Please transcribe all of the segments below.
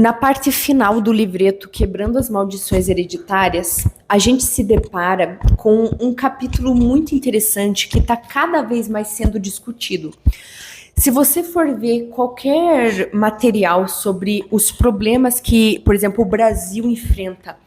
Na parte final do livreto Quebrando as Maldições Hereditárias, a gente se depara com um capítulo muito interessante que está cada vez mais sendo discutido. Se você for ver qualquer material sobre os problemas que, por exemplo, o Brasil enfrenta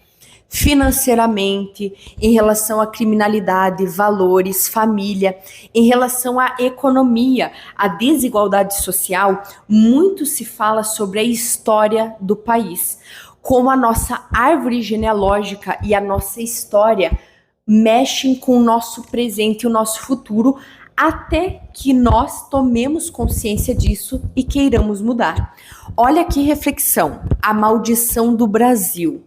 financeiramente, em relação à criminalidade, valores, família, em relação à economia, à desigualdade social, muito se fala sobre a história do país, como a nossa árvore genealógica e a nossa história mexem com o nosso presente e o nosso futuro, até que nós tomemos consciência disso e queiramos mudar. Olha que reflexão, a maldição do Brasil,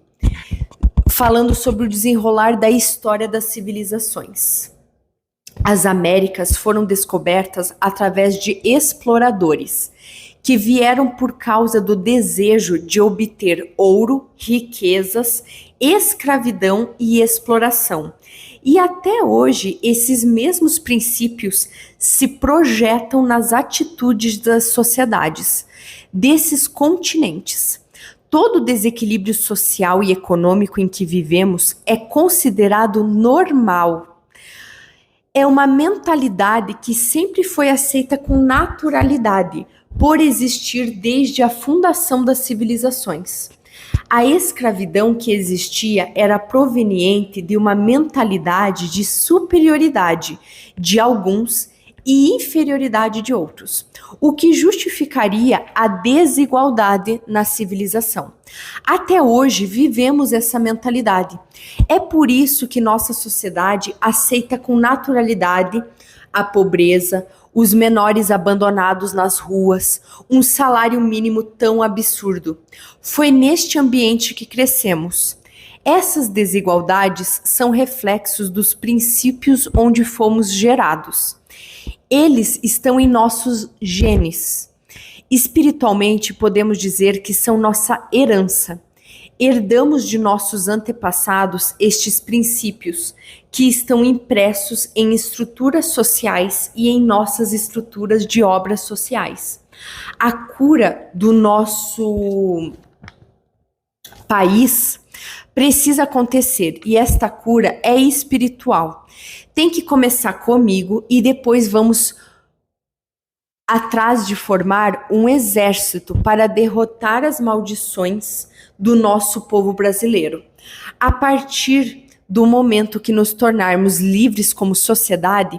falando sobre o desenrolar da história das civilizações. As Américas foram descobertas através de exploradores, que vieram por causa do desejo de obter ouro, riquezas, escravidão e exploração. E até hoje, esses mesmos princípios se projetam nas atitudes das sociedades desses continentes. Todo desequilíbrio social e econômico em que vivemos é considerado normal. É uma mentalidade que sempre foi aceita com naturalidade, por existir desde a fundação das civilizações. A escravidão que existia era proveniente de uma mentalidade de superioridade de alguns e inferioridade de outros, o que justificaria a desigualdade na civilização. Até hoje vivemos essa mentalidade. É por isso que nossa sociedade aceita com naturalidade a pobreza, os menores abandonados nas ruas, um salário mínimo tão absurdo. Foi neste ambiente que crescemos. Essas desigualdades são reflexos dos princípios onde fomos gerados. Eles estão em nossos genes. Espiritualmente, podemos dizer que são nossa herança. Herdamos de nossos antepassados estes princípios, que estão impressos em estruturas sociais e em nossas estruturas de obras sociais. A cura do nosso país precisa acontecer, e esta cura é espiritual. Tem que começar comigo e depois vamos atrás de formar um exército para derrotar as maldições do nosso povo brasileiro. A partir do momento que nos tornarmos livres como sociedade,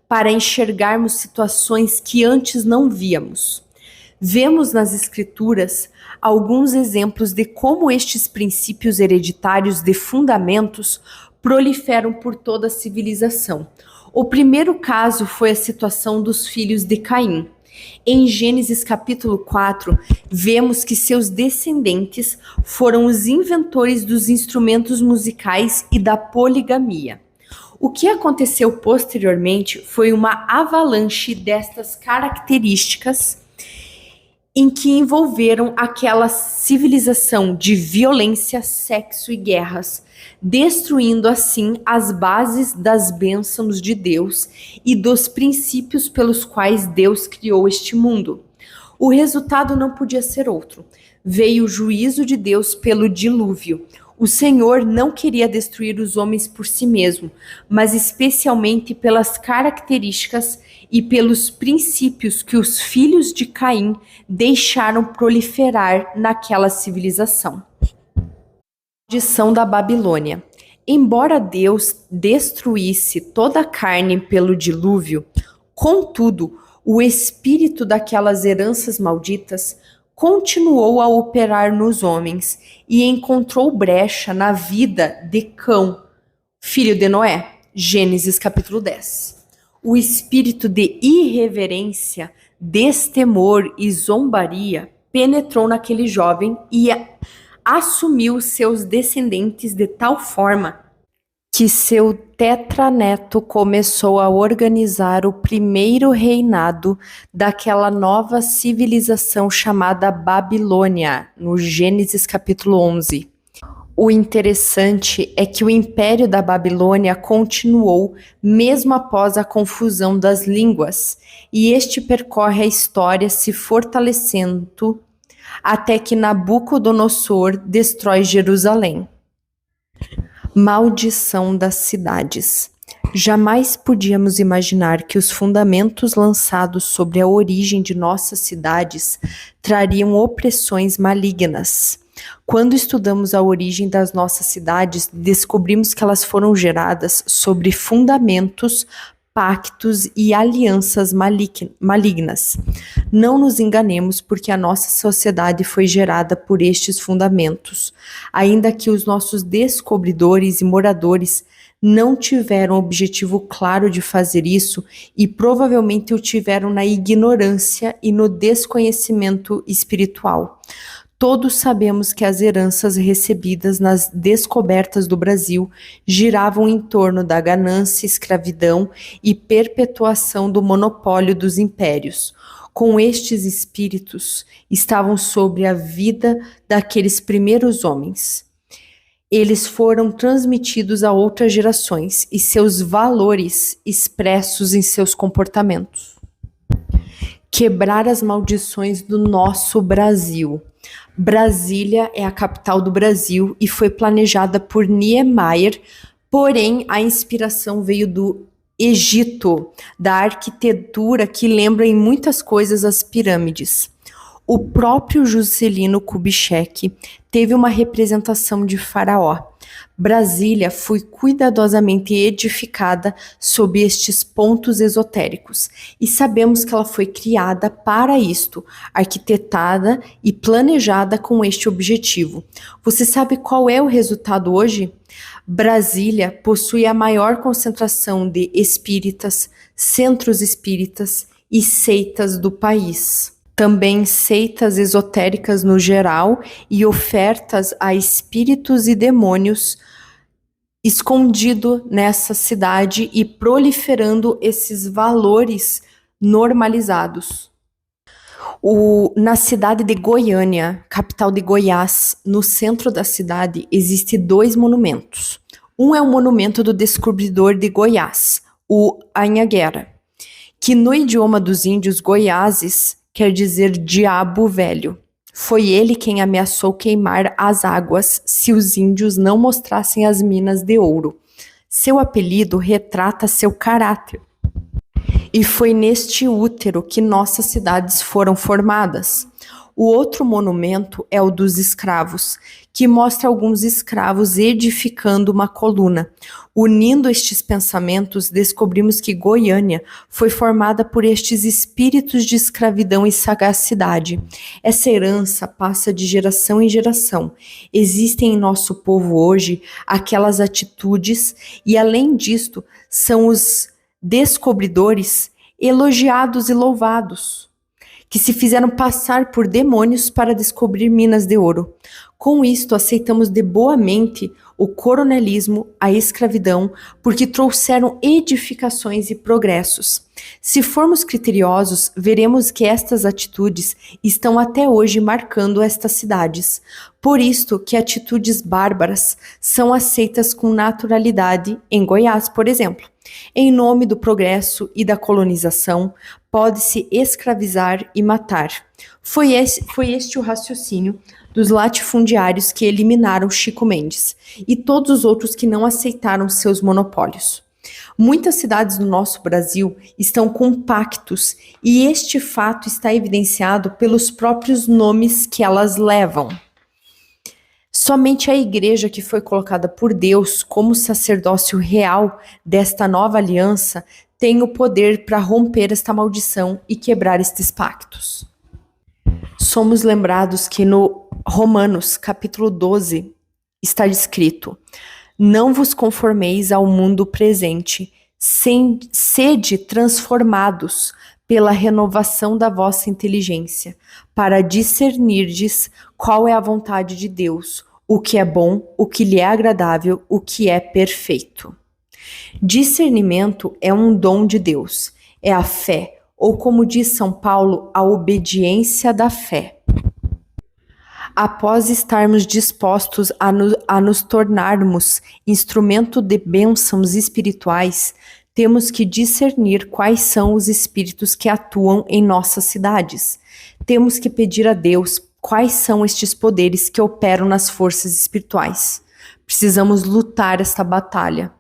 para enxergarmos situações que antes não víamos. Vemos nas escrituras alguns exemplos de como estes princípios hereditários de fundamentos proliferam por toda a civilização. O primeiro caso foi a situação dos filhos de Caim. Em Gênesis capítulo 4, vemos que seus descendentes foram os inventores dos instrumentos musicais e da poligamia. O que aconteceu posteriormente foi uma avalanche destas características em que envolveram aquela civilização de violência, sexo e guerras, destruindo assim as bases das bênçãos de Deus e dos princípios pelos quais Deus criou este mundo. O resultado não podia ser outro. Veio o juízo de Deus pelo dilúvio. O Senhor não queria destruir os homens por si mesmo, mas especialmente pelas características e pelos princípios que os filhos de Caim deixaram proliferar naquela civilização. Maldição da Babilônia. Embora Deus destruísse toda a carne pelo dilúvio, contudo, o espírito daquelas heranças malditas continuou a operar nos homens e encontrou brecha na vida de Cão, filho de Noé. Gênesis capítulo 10. O espírito de irreverência, destemor e zombaria penetrou naquele jovem e assumiu seus descendentes de tal forma que seu tetraneto começou a organizar o primeiro reinado daquela nova civilização chamada Babilônia, no Gênesis capítulo 11. O interessante é que o Império da Babilônia continuou mesmo após a confusão das línguas, e este percorre a história se fortalecendo até que Nabucodonosor destrói Jerusalém. Maldição das cidades. Jamais podíamos imaginar que os fundamentos lançados sobre a origem de nossas cidades trariam opressões malignas. Quando estudamos a origem das nossas cidades, descobrimos que elas foram geradas sobre fundamentos, pactos e alianças malignas. Não nos enganemos, porque a nossa sociedade foi gerada por estes fundamentos, ainda que os nossos descobridores e moradores não tiveram objetivo claro de fazer isso e provavelmente o tiveram na ignorância e no desconhecimento espiritual. Todos sabemos que as heranças recebidas nas descobertas do Brasil giravam em torno da ganância, escravidão e perpetuação do monopólio dos impérios. Com estes espíritos estavam sobre a vida daqueles primeiros homens. Eles foram transmitidos a outras gerações e seus valores expressos em seus comportamentos. Quebrar as maldições do nosso Brasil. Brasília é a capital do Brasil e foi planejada por Niemeyer, porém a inspiração veio do Egito, da arquitetura que lembra em muitas coisas as pirâmides. O próprio Juscelino Kubitschek teve uma representação de Faraó. Brasília foi cuidadosamente edificada sob estes pontos esotéricos, e sabemos que ela foi criada para isto, arquitetada e planejada com este objetivo. Você sabe qual é o resultado hoje? Brasília possui a maior concentração de espíritas, centros espíritas e seitas do país. Também seitas esotéricas no geral e ofertas a espíritos e demônios escondido nessa cidade e proliferando esses valores normalizados. Na cidade de Goiânia, capital de Goiás, no centro da cidade, existem 2 monumentos. Um é o monumento do descobridor de Goiás, o Anhanguera, que no idioma dos índios goiáses quer dizer diabo velho. Foi ele quem ameaçou queimar as águas se os índios não mostrassem as minas de ouro. Seu apelido retrata seu caráter. E foi neste útero que nossas cidades foram formadas. O outro monumento é o dos escravos, que mostra alguns escravos edificando uma coluna. Unindo estes pensamentos, descobrimos que Goiânia foi formada por estes espíritos de escravidão e sagacidade. Essa herança passa de geração em geração. Existem em nosso povo hoje aquelas atitudes e, além disto, são os descobridores elogiados e louvados, que se fizeram passar por demônios para descobrir minas de ouro. Com isto, aceitamos de boa mente o coronelismo, a escravidão, porque trouxeram edificações e progressos. Se formos criteriosos, veremos que estas atitudes estão até hoje marcando estas cidades. Por isto que atitudes bárbaras são aceitas com naturalidade em Goiás, por exemplo. Em nome do progresso e da colonização, pode-se escravizar e matar. Foi este o raciocínio dos latifundiários que eliminaram Chico Mendes e todos os outros que não aceitaram seus monopólios. Muitas cidades do nosso Brasil estão com pactos e este fato está evidenciado pelos próprios nomes que elas levam. Somente a igreja que foi colocada por Deus como sacerdócio real desta nova aliança tem o poder para romper esta maldição e quebrar estes pactos. Somos lembrados que no Romanos, capítulo 12, está escrito: não vos conformeis ao mundo presente, sede transformados pela renovação da vossa inteligência, para discernirdes qual é a vontade de Deus, o que é bom, o que lhe é agradável, o que é perfeito. Discernimento é um dom de Deus, é a fé, ou como diz São Paulo, a obediência da fé. Após estarmos dispostos a nos tornarmos instrumento de bênçãos espirituais, temos que discernir quais são os espíritos que atuam em nossas cidades. Temos que pedir a Deus quais são estes poderes que operam nas forças espirituais. Precisamos lutar esta batalha.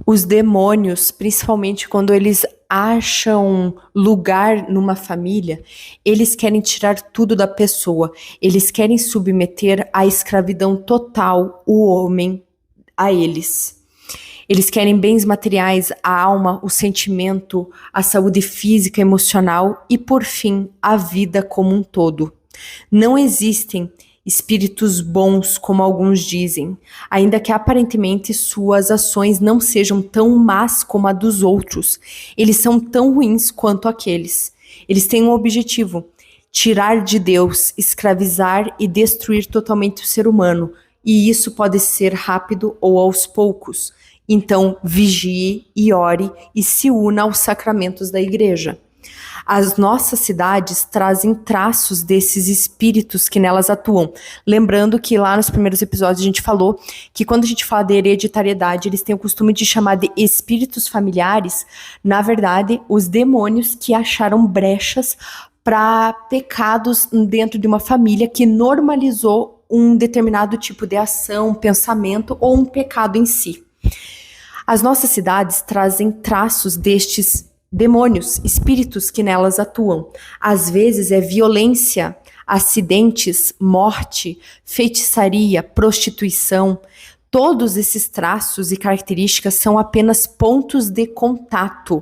Os demônios, principalmente quando eles acham lugar numa família, eles querem tirar tudo da pessoa. Eles querem submeter à escravidão total o homem a eles. Eles querem bens materiais, a alma, o sentimento, a saúde física, emocional e, por fim, a vida como um todo. Não existem espíritos bons, como alguns dizem, ainda que aparentemente suas ações não sejam tão más como a dos outros. Eles são tão ruins quanto aqueles. Eles têm um objetivo: tirar de Deus, escravizar e destruir totalmente o ser humano. E isso pode ser rápido ou aos poucos. Então, vigie e ore e se una aos sacramentos da igreja. As nossas cidades trazem traços desses espíritos que nelas atuam. Lembrando que lá nos primeiros episódios a gente falou que quando a gente fala de hereditariedade, eles têm o costume de chamar de espíritos familiares, na verdade, os demônios que acharam brechas para pecados dentro de uma família que normalizou um determinado tipo de ação, pensamento ou um pecado em si. As nossas cidades trazem traços destes demônios, espíritos que nelas atuam. Às vezes é violência, acidentes, morte, feitiçaria, prostituição. Todos esses traços e características são apenas pontos de contato.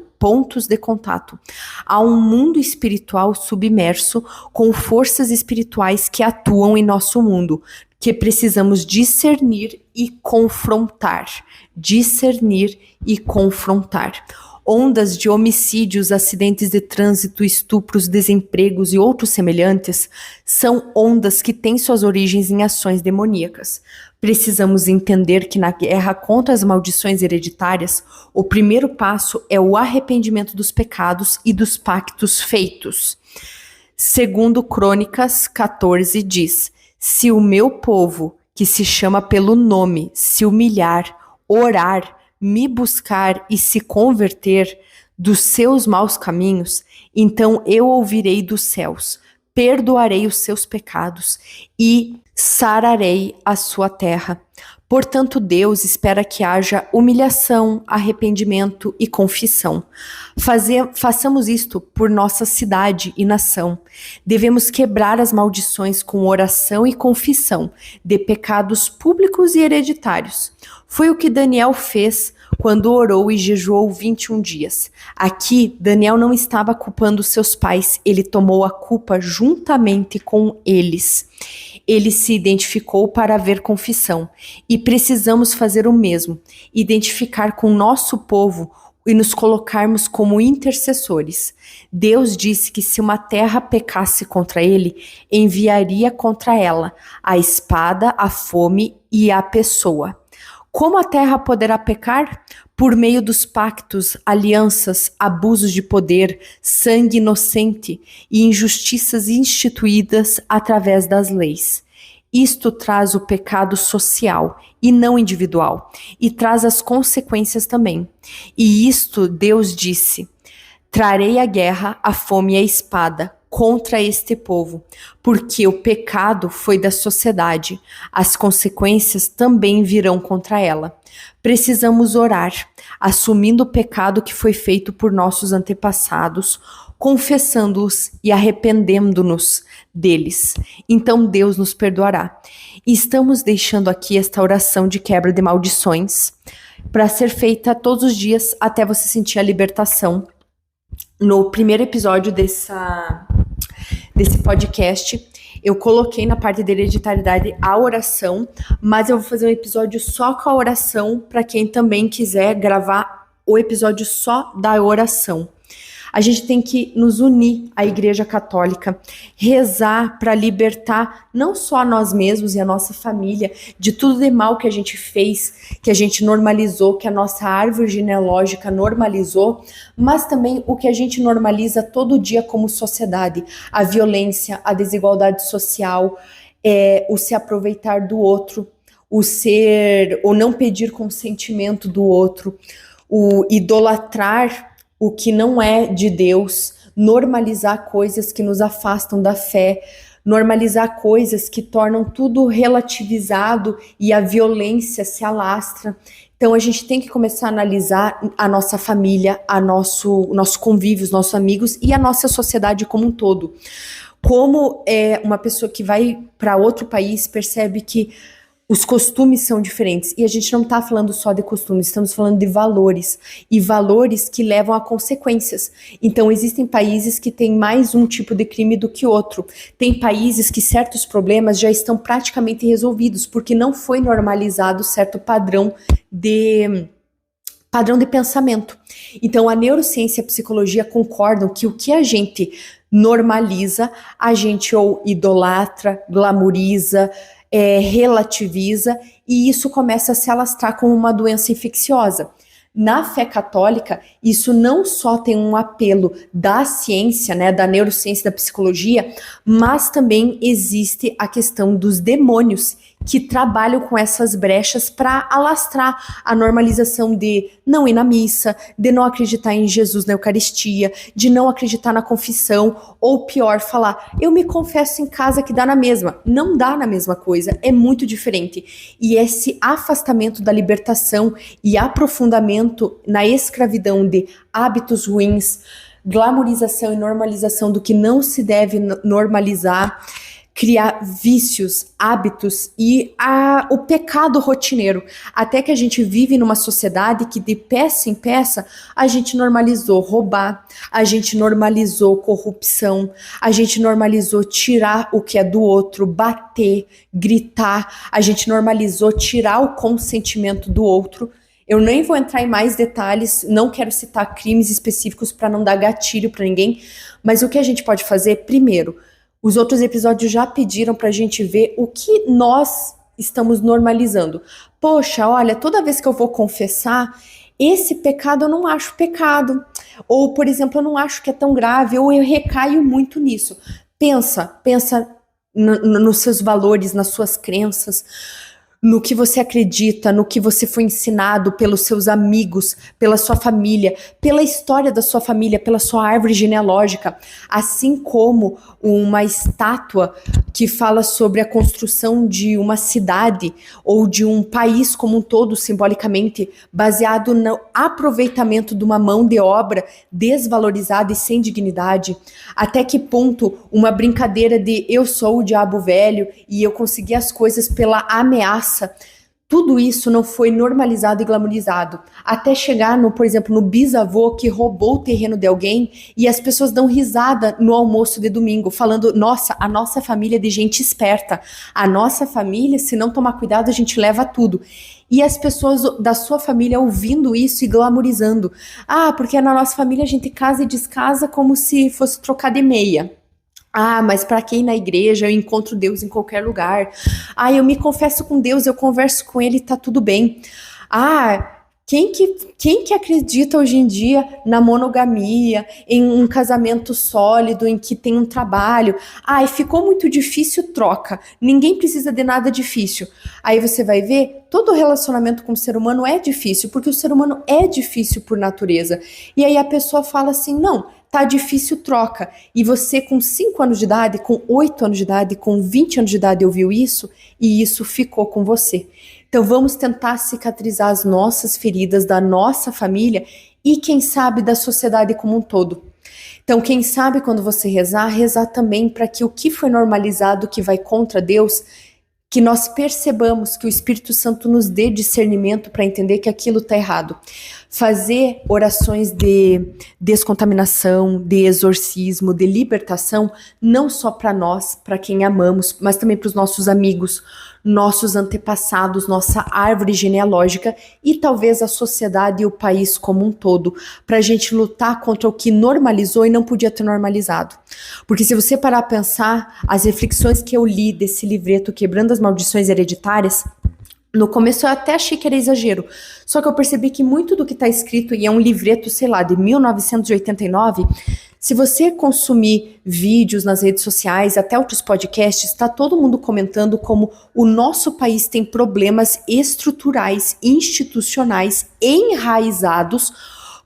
Há um mundo espiritual submerso com forças espirituais que atuam em nosso mundo, que precisamos discernir e confrontar. Ondas de homicídios, acidentes de trânsito, estupros, desempregos e outros semelhantes são ondas que têm suas origens em ações demoníacas. Precisamos entender que na guerra contra as maldições hereditárias, o primeiro passo é o arrependimento dos pecados e dos pactos feitos. Segundo Crônicas 14 diz: se o meu povo, que se chama pelo nome, se humilhar, orar, me buscar e se converter dos seus maus caminhos, então eu ouvirei dos céus, perdoarei os seus pecados e sararei a sua terra. Portanto, Deus espera que haja humilhação, arrependimento e confissão. Façamos isto por nossa cidade e nação. Devemos quebrar as maldições com oração e confissão de pecados públicos e hereditários. Foi o que Daniel fez quando orou e jejuou 21 dias. Aqui, Daniel não estava culpando seus pais, ele tomou a culpa juntamente com eles. Ele se identificou para haver confissão. E precisamos fazer o mesmo, identificar com nosso povo e nos colocarmos como intercessores. Deus disse que se uma terra pecasse contra ele, enviaria contra ela a espada, a fome e a pessoa. Como a terra poderá pecar? Por meio dos pactos, alianças, abusos de poder, sangue inocente e injustiças instituídas através das leis. Isto traz o pecado social e não individual, e traz as consequências também. E isto Deus disse: trarei a guerra, a fome e a espada contra este povo, porque o pecado foi da sociedade, as consequências também virão contra ela. Precisamos orar, assumindo o pecado que foi feito por nossos antepassados, confessando-os e arrependendo-nos deles. Então Deus nos perdoará. E estamos deixando aqui esta oração de quebra de maldições para ser feita todos os dias até você sentir a libertação. No primeiro episódio desse podcast, eu coloquei na parte de hereditariedade a oração, mas eu vou fazer um episódio só com a oração para quem também quiser gravar o episódio só da oração. A gente tem que nos unir à Igreja Católica, rezar para libertar não só nós mesmos e a nossa família de tudo de mal que a gente fez, que a gente normalizou, que a nossa árvore genealógica normalizou, mas também o que a gente normaliza todo dia como sociedade, a violência, a desigualdade social, o se aproveitar do outro, o não pedir consentimento do outro, o idolatrar o que não é de Deus, normalizar coisas que nos afastam da fé, normalizar coisas que tornam tudo relativizado e a violência se alastra. Então a gente tem que começar a analisar a nossa família, nosso convívio, os nossos amigos e a nossa sociedade como um todo. Como uma pessoa que vai para outro país percebe que os costumes são diferentes. E a gente não está falando só de costumes, estamos falando de valores. E valores que levam a consequências. Então, existem países que têm mais um tipo de crime do que outro. Tem países que certos problemas já estão praticamente resolvidos, porque não foi normalizado certo padrão de pensamento. Então, a neurociência e a psicologia concordam que o que a gente normaliza, a gente ou idolatra, glamoriza, relativiza, e isso começa a se alastrar como uma doença infecciosa. Na fé católica, isso não só tem um apelo da ciência, né, da neurociência e da psicologia, mas também existe a questão dos demônios que trabalham com essas brechas para alastrar a normalização de não ir na missa, de não acreditar em Jesus na Eucaristia, de não acreditar na confissão, ou pior, falar, eu me confesso em casa que dá na mesma. Não dá na mesma coisa, é muito diferente. E esse afastamento da libertação e aprofundamento na escravidão de hábitos ruins, glamorização e normalização do que não se deve normalizar, criar vícios, hábitos e o pecado rotineiro. Até que a gente vive numa sociedade que de peça em peça a gente normalizou roubar, a gente normalizou corrupção, a gente normalizou tirar o que é do outro, bater, gritar, a gente normalizou tirar o consentimento do outro. Eu nem vou entrar em mais detalhes, não quero citar crimes específicos para não dar gatilho para ninguém, mas o que a gente pode fazer, primeiro, os outros episódios já pediram pra gente ver o que nós estamos normalizando. Poxa, olha, toda vez que eu vou confessar, esse pecado eu não acho pecado. Ou, por exemplo, eu não acho que é tão grave, ou eu recaio muito nisso. Pensa nos seus valores, nas suas crenças, no que você acredita, no que você foi ensinado pelos seus amigos, pela sua família, pela história da sua família, pela sua árvore genealógica, assim como uma estátua que fala sobre a construção de uma cidade ou de um país como um todo, simbolicamente, baseado no aproveitamento de uma mão de obra desvalorizada e sem dignidade. Até que ponto uma brincadeira de eu sou o diabo velho e eu consegui as coisas pela ameaça, tudo isso não foi normalizado e glamorizado. Até chegar, por exemplo, no bisavô que roubou o terreno de alguém e as pessoas dão risada no almoço de domingo, falando, nossa, a nossa família é de gente esperta. A nossa família, se não tomar cuidado, a gente leva tudo. E as pessoas da sua família ouvindo isso e glamorizando. Ah, porque na nossa família a gente casa e descasa como se fosse trocar de meia. Ah, mas para quem ir na igreja eu encontro Deus em qualquer lugar. Ah, eu me confesso com Deus, eu converso com Ele, tá tudo bem. Ah, quem que acredita hoje em dia na monogamia, em um casamento sólido, em que tem um trabalho? Ah, e ficou muito difícil, troca. Ninguém precisa de nada difícil. Aí você vai ver, todo relacionamento com o ser humano é difícil, porque o ser humano é difícil por natureza. E aí a pessoa fala assim, não, tá difícil, troca. E você com 5 anos de idade, com 8 anos de idade, com 20 anos de idade ouviu isso e isso ficou com você. Então vamos tentar cicatrizar as nossas feridas da nossa família e quem sabe da sociedade como um todo. Então quem sabe quando você rezar também para que o que foi normalizado, que vai contra Deus, que nós percebamos, que o Espírito Santo nos dê discernimento para entender que aquilo está errado. Fazer orações de descontaminação, de exorcismo, de libertação, não só para nós, para quem amamos, mas também para os nossos amigos, nossos antepassados, nossa árvore genealógica e talvez a sociedade e o país como um todo, para a gente lutar contra o que normalizou e não podia ter normalizado. Porque se você parar a pensar, as reflexões que eu li desse livreto Quebrando as Maldições Hereditárias, no começo eu até achei que era exagero, só que eu percebi que muito do que está escrito, e é um livreto, sei lá, de 1989, se você consumir vídeos nas redes sociais, até outros podcasts, está todo mundo comentando como o nosso país tem problemas estruturais, institucionais, enraizados,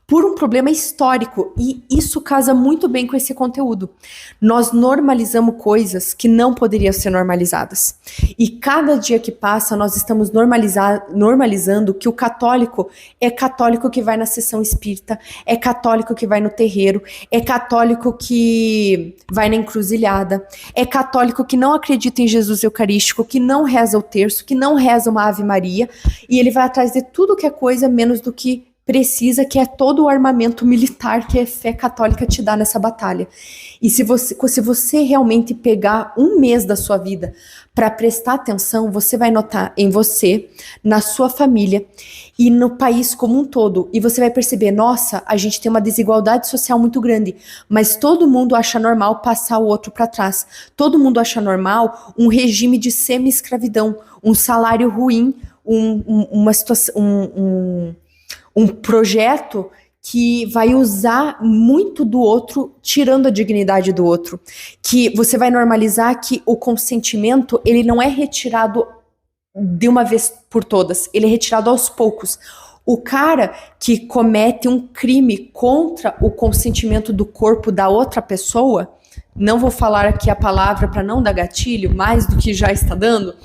por um problema histórico, e isso casa muito bem com esse conteúdo. Nós normalizamos coisas que não poderiam ser normalizadas. E cada dia que passa, nós estamos normalizando que o católico é católico que vai na sessão espírita, é católico que vai no terreiro, é católico que vai na encruzilhada, é católico que não acredita em Jesus Eucarístico, que não reza o terço, que não reza uma Ave Maria, e ele vai atrás de tudo que é coisa menos do que precisa, que é todo o armamento militar que a fé católica te dá nessa batalha. E se você realmente pegar um mês da sua vida para prestar atenção, você vai notar em você, na sua família e no país como um todo. E você vai perceber, nossa, a gente tem uma desigualdade social muito grande, mas todo mundo acha normal passar o outro para trás. Todo mundo acha normal um regime de semi-escravidão, um salário ruim, uma situação, um projeto que vai usar muito do outro, tirando a dignidade do outro. Que você vai normalizar que o consentimento, ele não é retirado de uma vez por todas, ele é retirado aos poucos. O cara que comete um crime contra o consentimento do corpo da outra pessoa, não vou falar aqui a palavra para não dar gatilho, mais do que já está dando,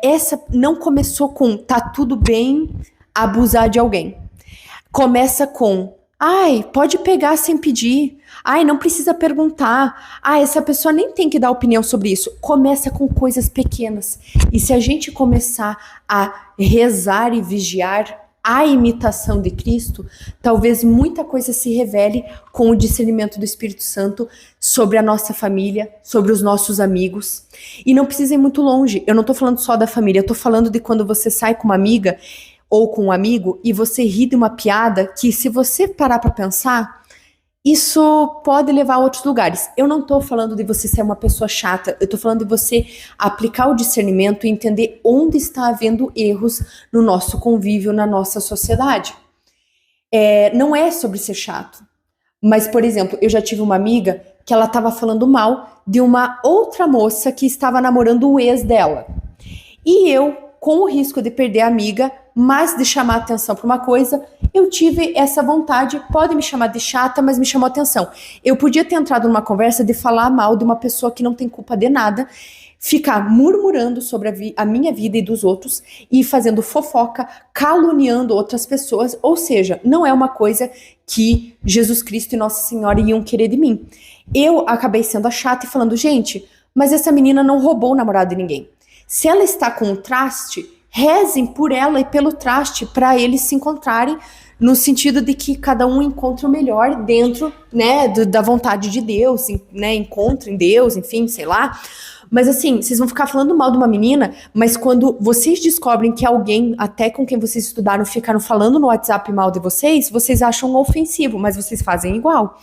essa não começou com tá tudo bem abusar de alguém. Começa com, ai, pode pegar sem pedir. Ai, não precisa perguntar. Ah, essa pessoa nem tem que dar opinião sobre isso. Começa com coisas pequenas. E se a gente começar a rezar e vigiar a imitação de Cristo, talvez muita coisa se revele com o discernimento do Espírito Santo sobre a nossa família, sobre os nossos amigos. E não precisa ir muito longe. Eu não tô falando só da família, eu tô falando de quando você sai com uma amiga ou com um amigo e você ri de uma piada que, se você parar para pensar, isso pode levar a outros lugares. Eu não tô falando de você ser uma pessoa chata, eu tô falando de você aplicar o discernimento e entender onde está havendo erros no nosso convívio, na nossa sociedade. Não é sobre ser chato, mas, por exemplo, eu já tive uma amiga que ela estava falando mal de uma outra moça que estava namorando o ex dela. E eu, com o risco de perder a amiga, mas de chamar atenção para uma coisa, eu tive essa vontade, pode me chamar de chata, mas me chamou atenção. Eu podia ter entrado numa conversa de falar mal de uma pessoa que não tem culpa de nada, ficar murmurando sobre a minha vida e dos outros, e fazendo fofoca, caluniando outras pessoas, ou seja, não é uma coisa que Jesus Cristo e Nossa Senhora iam querer de mim. Eu acabei sendo a chata e falando, gente, mas essa menina não roubou o namorado de ninguém. Se ela está com um traste, rezem por ela e pelo traste para eles se encontrarem, no sentido de que cada um encontre o melhor dentro, né, da vontade de Deus, né, encontrem Deus, enfim, sei lá. Mas assim, vocês vão ficar falando mal de uma menina, mas quando vocês descobrem que alguém, até com quem vocês estudaram, ficaram falando no WhatsApp mal de vocês acham ofensivo, mas vocês fazem igual.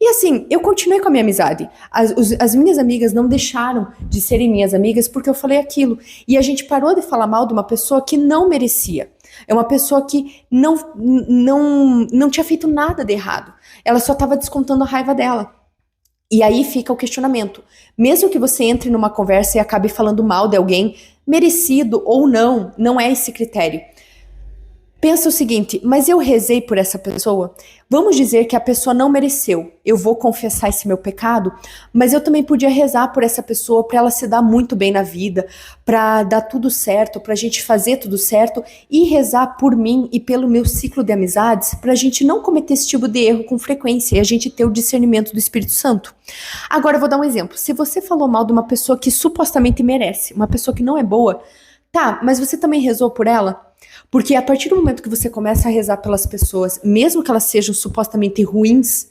E assim, eu continuei com a minha amizade. As minhas amigas não deixaram de serem minhas amigas porque eu falei aquilo. E a gente parou de falar mal de uma pessoa que não merecia. É uma pessoa que não tinha feito nada de errado. Ela só estava descontando a raiva dela. E aí fica o questionamento. Mesmo que você entre numa conversa e acabe falando mal de alguém, merecido ou não, não é esse critério. Pensa o seguinte, mas eu rezei por essa pessoa? Vamos dizer que a pessoa não mereceu. Eu vou confessar esse meu pecado, mas eu também podia rezar por essa pessoa para ela se dar muito bem na vida, para dar tudo certo, para a gente fazer tudo certo e rezar por mim e pelo meu ciclo de amizades para a gente não cometer esse tipo de erro com frequência e a gente ter o discernimento do Espírito Santo. Agora eu vou dar um exemplo. Se você falou mal de uma pessoa que supostamente merece, uma pessoa que não é boa, tá, mas você também rezou por ela? Porque a partir do momento que você começa a rezar pelas pessoas, mesmo que elas sejam supostamente ruins,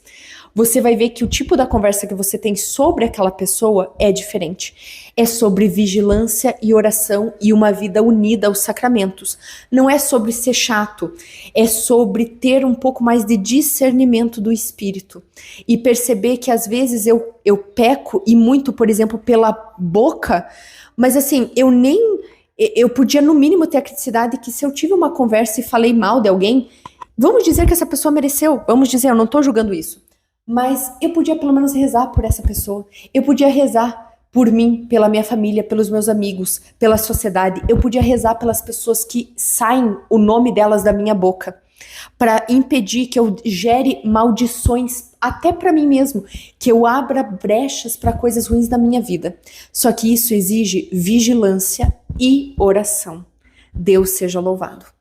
você vai ver que o tipo da conversa que você tem sobre aquela pessoa é diferente. É sobre vigilância e oração e uma vida unida aos sacramentos. Não é sobre ser chato, é sobre ter um pouco mais de discernimento do espírito. E perceber que às vezes eu peco, e muito, por exemplo, pela boca, mas assim, eu podia, no mínimo, ter a criticidade que se eu tive uma conversa e falei mal de alguém, vamos dizer que essa pessoa mereceu, vamos dizer, eu não tô julgando isso, mas eu podia pelo menos rezar por essa pessoa, eu podia rezar por mim, pela minha família, pelos meus amigos, pela sociedade, eu podia rezar pelas pessoas que saem o nome delas da minha boca. para impedir que eu gere maldições até para mim mesmo, que eu abra brechas para coisas ruins da minha vida. Só que isso exige vigilância e oração. Deus seja louvado.